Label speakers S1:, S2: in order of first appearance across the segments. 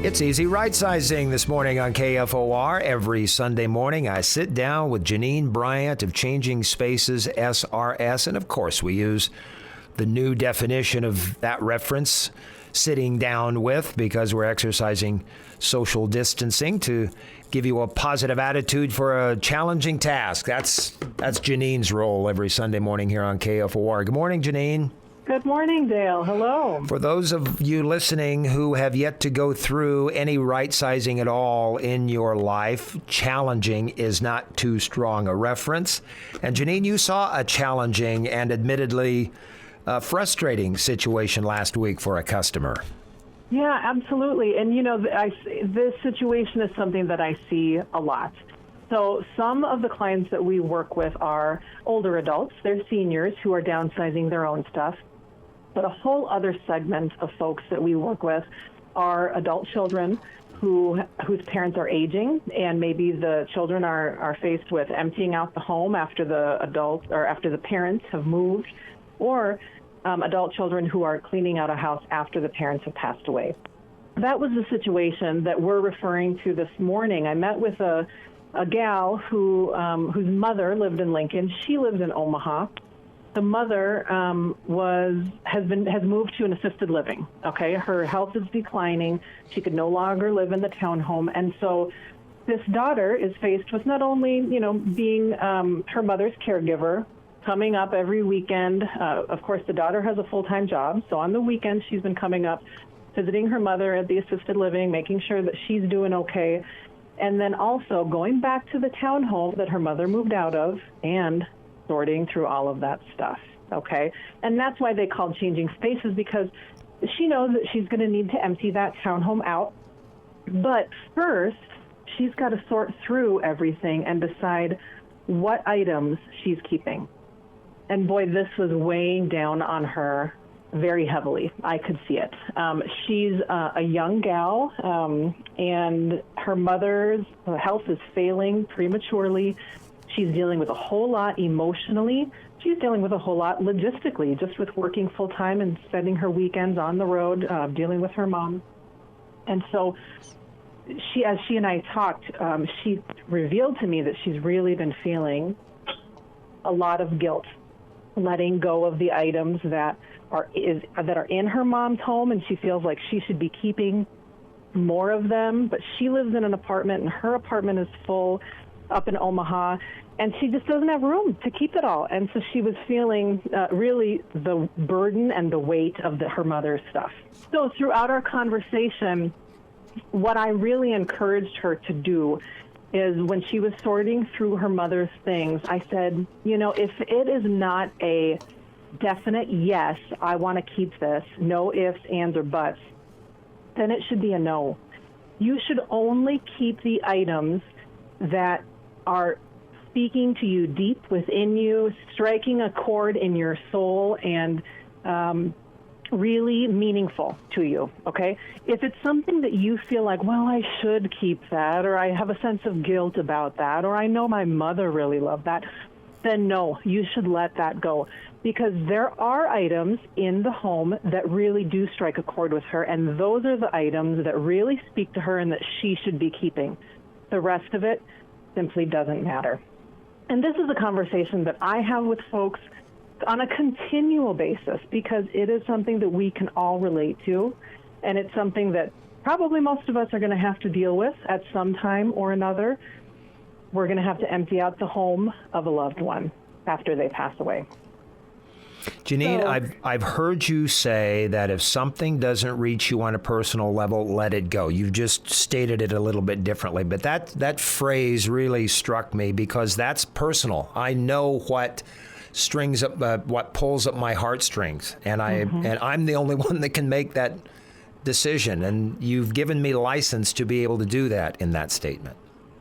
S1: It's easy rightsizing this morning on KFOR. Every Sunday morning, I sit down with Janine Bryant of Changing Spaces SRS, and of course, we use the new definition of that reference, sitting down with, because we're exercising social distancing to give you a positive attitude for a challenging task. That's Janine's role every Sunday morning here on KFOR. Good morning, Janine.
S2: Good morning, Dale. Hello.
S1: For those of you listening who have yet to go through any right-sizing at all in your life, challenging is not too strong a reference. And Janine, you saw a challenging and admittedly frustrating situation last week for a customer.
S2: Yeah, absolutely. And, this situation is something that I see a lot. So some of the clients that we work with are older adults. They're seniors who are downsizing their own stuff. But a whole other segment of folks that we work with are adult children whose parents are aging, and maybe the children are faced with emptying out the home after the parents have moved, or adult children who are cleaning out a house after the parents have passed away. That was the situation that we're referring to this morning. I met with a gal whose mother lived in Lincoln. She lives in Omaha. The mother has moved to an assisted living. Okay, her health is declining. She could no longer live in the townhome, and so this daughter is faced with not only being her mother's caregiver, coming up every weekend. Of course, the daughter has a full-time job, so on the weekends she's been coming up, visiting her mother at the assisted living, making sure that she's doing okay, and then also going back to the townhome that her mother moved out of and sorting through all of that stuff, okay? And that's why they called Changing Spaces, because she knows that she's going to need to empty that townhome out. But first, she's got to sort through everything and decide what items she's keeping. And boy, this was weighing down on her very heavily. I could see it. She's a young gal, and her mother's health is failing prematurely. She's dealing with a whole lot emotionally. She's dealing with a whole lot logistically, just with working full-time and spending her weekends on the road, dealing with her mom. And so as she and I talked, she revealed to me that she's really been feeling a lot of guilt, letting go of the items that are in her mom's home, and she feels like she should be keeping more of them. But she lives in an apartment, and her apartment is full up in Omaha, and she just doesn't have room to keep it all. And so she was feeling really the burden and the weight of her mother's stuff. So throughout our conversation, what I really encouraged her to do is, when she was sorting through her mother's things, I said, if it is not a definite yes, I want to keep this, no ifs, ands, or buts, then it should be a no. You should only keep the items that are speaking to you deep within you, striking a chord in your soul, and really meaningful to you, okay? If it's something that you feel like, well, I should keep that, or I have a sense of guilt about that, or I know my mother really loved that, then no, you should let that go. Because there are items in the home that really do strike a chord with her, and those are the items that really speak to her and that she should be keeping. The rest of it simply doesn't matter. And this is a conversation that I have with folks on a continual basis, because it is something that we can all relate to, and it's something that probably most of us are going to have to deal with at some time or another. We're going to have to empty out the home of a loved one after they pass away.
S1: Janine, I've heard you say that if something doesn't reach you on a personal level, let it go. You've just stated it a little bit differently, but that phrase really struck me, because that's personal. I know what strings up, what pulls up my heartstrings, and I'm the only one that can make that decision. And you've given me license to be able to do that in that statement.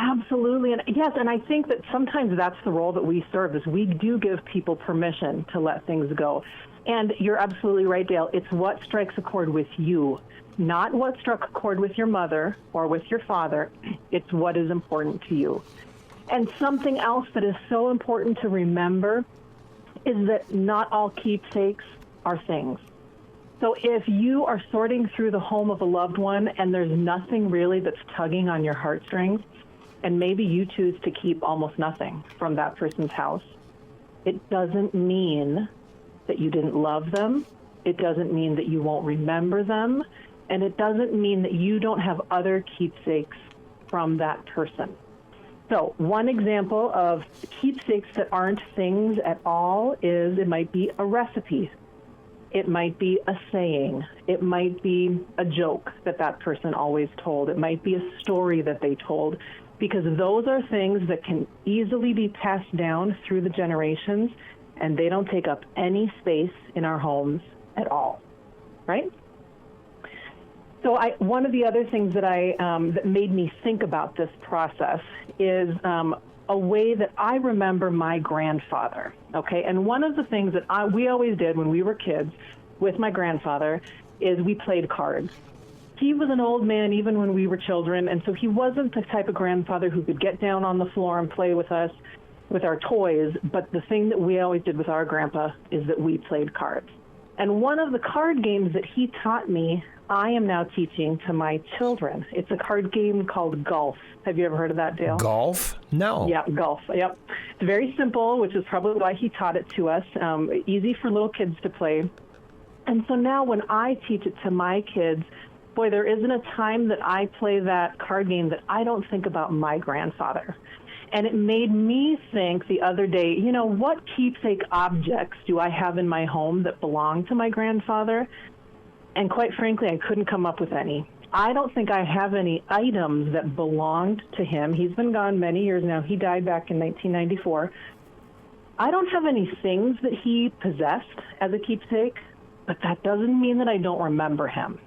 S2: Absolutely. And yes, and I think that sometimes that's the role that we serve, is we do give people permission to let things go. And you're absolutely right, Dale. It's what strikes a chord with you, not what struck a chord with your mother or with your father. It's what is important to you. And something else that is so important to remember is that not all keepsakes are things. So if you are sorting through the home of a loved one and there's nothing really that's tugging on your heartstrings, and maybe you choose to keep almost nothing from that person's house, it doesn't mean that you didn't love them. It doesn't mean that you won't remember them. And it doesn't mean that you don't have other keepsakes from that person. So one example of keepsakes that aren't things at all is it might be a recipe. It might be a saying. It might be a joke that that person always told. It might be a story that they told, because those are things that can easily be passed down through the generations, and they don't take up any space in our homes at all, right? So one of the other things that that made me think about this process is a way that I remember my grandfather, okay? And one of the things that we always did when we were kids with my grandfather is we played cards. He was an old man even when we were children, and so he wasn't the type of grandfather who could get down on the floor and play with us with our toys, but the thing that we always did with our grandpa is that we played cards. And one of the card games that he taught me, I am now teaching to my children. It's a card game called golf. Have you ever heard of that, Dale?
S1: Golf? No.
S2: Yeah, golf. Yep. It's very simple, which is probably why he taught it to us. Easy for little kids to play. And so now when I teach it to my kids, boy, there isn't a time that I play that card game that I don't think about my grandfather. And it made me think the other day, you know, what keepsake objects do I have in my home that belong to my grandfather? And quite frankly, I couldn't come up with any. I don't think I have any items that belonged to him. He's been gone many years now. He died back in 1994. I don't have any things that he possessed as a keepsake, but that doesn't mean that I don't remember him,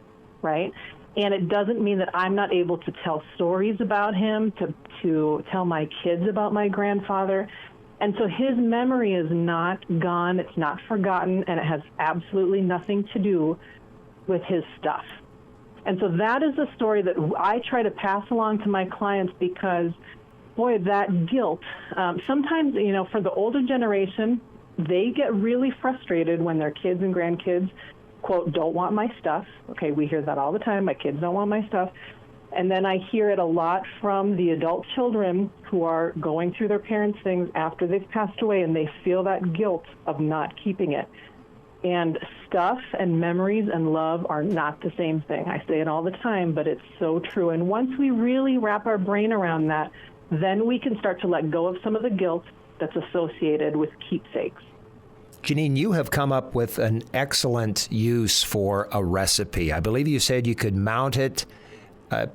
S2: right? And it doesn't mean that I'm not able to tell stories about him, to tell my kids about my grandfather. And so his memory is not gone, it's not forgotten, and it has absolutely nothing to do with his stuff. And so that is a story that I try to pass along to my clients because, boy, that guilt, sometimes, you know, for the older generation, they get really frustrated when their kids and grandkids, quote, don't want my stuff. Okay, we hear that all the time. My kids don't want my stuff. And then I hear it a lot from the adult children who are going through their parents' things after they've passed away, and they feel that guilt of not keeping it. And stuff and memories and love are not the same thing. I say it all the time, but it's so true. And once we really wrap our brain around that, then we can start to let go of some of the guilt that's associated with keepsakes.
S1: Janine, you have come up with an excellent use for a recipe. I believe you said you could mount it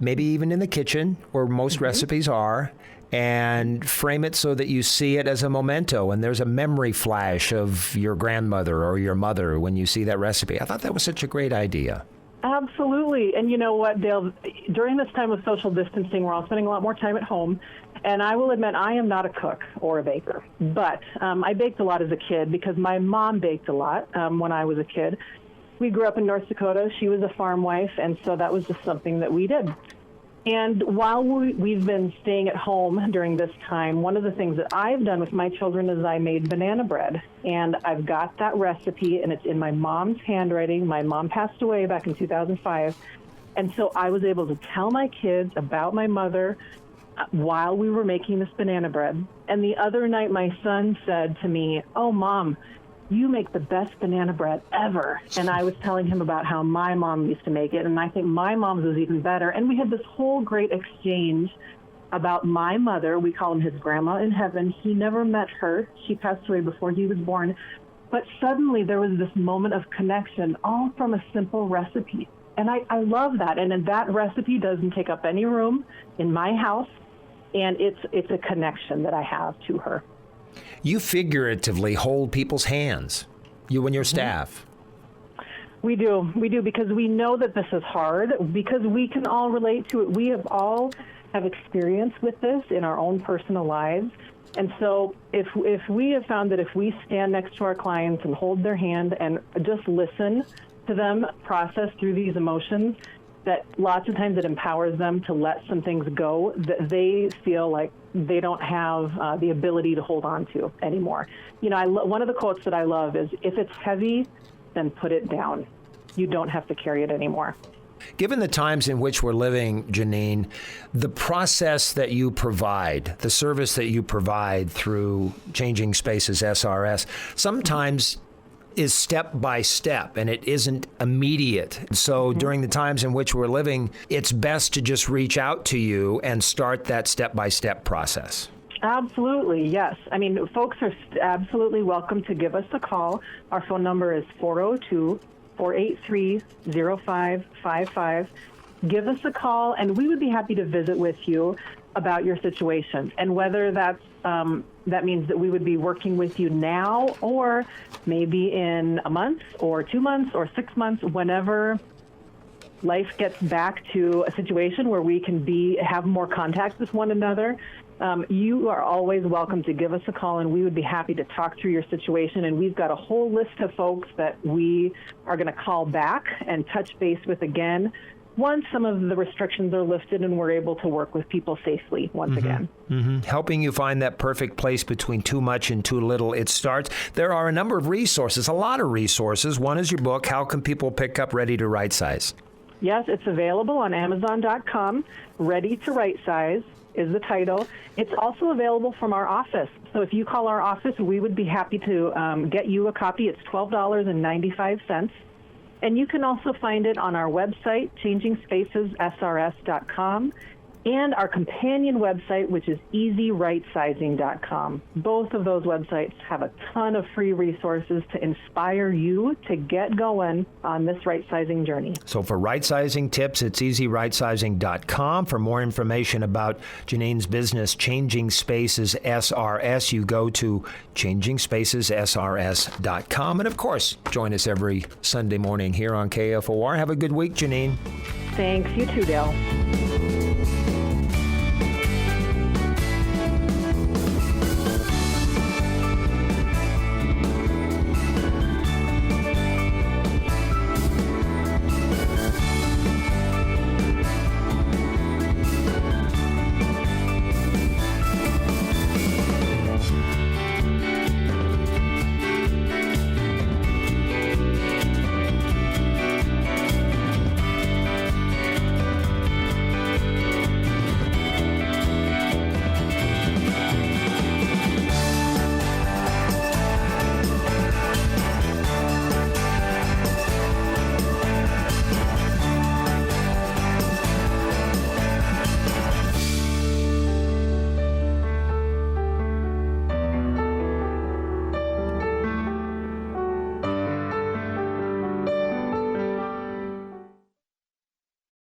S1: maybe even in the kitchen, where most recipes are, and frame it so that you see it as a memento, and there's a memory flash of your grandmother or your mother when you see that recipe. I thought that was such a great idea.
S2: Absolutely. And you know what, Dale, during this time of social distancing, we're all spending a lot more time at home. And I will admit, I am not a cook or a baker, but I baked a lot as a kid because my mom baked a lot when I was a kid. We grew up in North Dakota. She was a farm wife, and so that was just something that we did. And while we've been staying at home during this time, one of the things that I've done with my children is I made banana bread. And I've got that recipe, and it's in my mom's handwriting. My mom passed away back in 2005. And so I was able to tell my kids about my mother while we were making this banana bread. And the other night, my son said to me, "Oh, Mom, you make the best banana bread ever." And I was telling him about how my mom used to make it, and I think my mom's was even better. And we had this whole great exchange about my mother. We call him his grandma in heaven. He never met her. She passed away before he was born. But suddenly there was this moment of connection, all from a simple recipe. And I love that. And that recipe doesn't take up any room in my house, and it's a connection that I have to her.
S1: You figuratively hold people's hands, you and your staff.
S2: We do, because we know that this is hard, because we can all relate to it. We all have experience with this in our own personal lives. And so if we have found that if we stand next to our clients and hold their hand and just listen to them process through these emotions, that lots of times it empowers them to let some things go that they feel like they don't have the ability to hold on to anymore. You know, one of the quotes that I love is, "If it's heavy, then put it down." you don't have to carry it anymore.
S1: Given the times in which we're living, Janine, the process that you provide, the service that you provide through Changing Spaces SRS, sometimes is step by step and it isn't immediate. So during the times in which we're living, it's best to just reach out to you and start that step by step process.
S2: Absolutely, yes. I mean, folks are absolutely welcome to give us a call. Our phone number is 402-483-0555. Give us a call, and we would be happy to visit with you about your situation. And whether that means that we would be working with you now or maybe in a month or 2 months or 6 months, whenever life gets back to a situation where we can have more contact with one another, you are always welcome to give us a call, and we would be happy to talk through your situation. And we've got a whole list of folks that we are going to call back and touch base with again once some of the restrictions are lifted and we're able to work with people safely once again.
S1: Helping you find that perfect place between too much and too little. It starts. There are a number of resources, a lot of resources. One is your book. How can people pick up Ready to Right Size?
S2: Yes, it's available on Amazon.com. Ready to Right Size is the title. It's also available from our office. So if you call our office, we would be happy to get you a copy. It's $12.95. And you can also find it on our website, changingspacessrs.com, and our companion website, which is easyrightsizing.com. Both of those websites have a ton of free resources to inspire you to get going on this right-sizing journey.
S1: So for right-sizing tips, it's easyrightsizing.com. For more information about Janine's business, Changing Spaces SRS, you go to changingspacessrs.com. And of course, join us every Sunday morning here on KFOR. Have a good week, Janine.
S2: Thanks. You too, Dale.